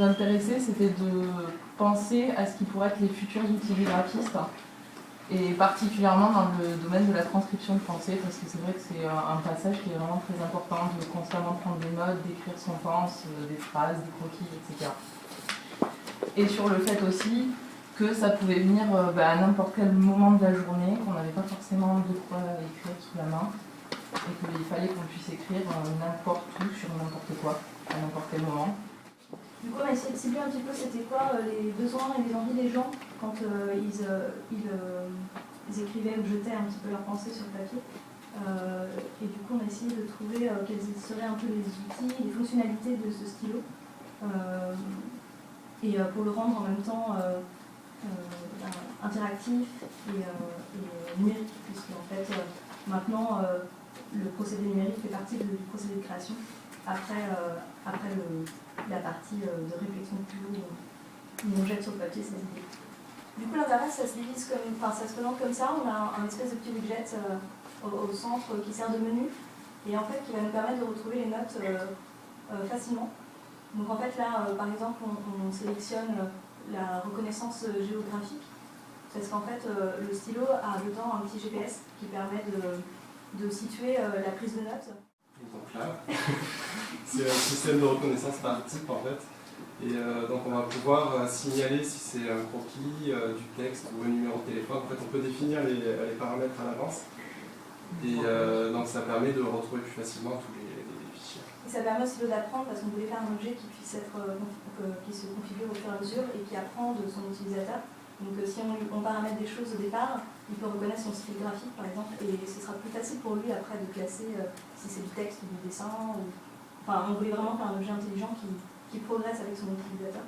intéressait, c'était de penser à ce qui pourraient être les futurs outils du graphiste, et particulièrement dans le domaine de la transcription de pensée, parce que c'est vrai que c'est un passage qui est vraiment très important, de constamment prendre des notes, d'écrire son pense, des phrases, des croquis, etc. Et sur le fait aussi que ça pouvait venir à n'importe quel moment de la journée, qu'on n'avait pas forcément de quoi écrire sous la main, et qu'il fallait qu'on puisse écrire n'importe où, sur n'importe quoi, à n'importe quel moment. Du coup, on a essayé de cibler un petit peu c'était quoi les besoins et les envies des gens quand ils écrivaient ou jetaient un petit peu leurs pensées sur le papier. Et du coup, on a essayé de trouver quels seraient un peu les outils, les fonctionnalités de ce stylo. Et pour le rendre en même temps interactif et numérique, puisque en fait, maintenant, le procédé numérique fait partie du procédé de création. Après la partie de réflexion plus lourde où on jette sur le papier ses idées. Du coup, l'interface, ça se divise ça se présente comme ça. On a un espèce de petit widget au centre qui sert de menu et en fait qui va nous permettre de retrouver les notes facilement. Donc en fait là, par exemple, on sélectionne la reconnaissance géographique parce qu'en fait, le stylo a dedans un petit GPS qui permet de situer la prise de notes. Donc là, c'est un système de reconnaissance par type en fait. Et donc on va pouvoir signaler si c'est un croquis, du texte ou un numéro de téléphone. En fait, on peut définir les paramètres à l'avance. Et donc ça permet de retrouver plus facilement tous les fichiers. Et ça permet aussi d'apprendre parce qu'on voulait faire un objet qui puisse qui se configure au fur et à mesure et qui apprend de son utilisateur. Donc si on paramètre des choses au départ, il peut reconnaître son style graphique par exemple et ce sera plus facile pour lui après de classer si c'est du texte ou du dessin. Enfin, on voulait vraiment faire un objet intelligent qui progresse avec son utilisateur.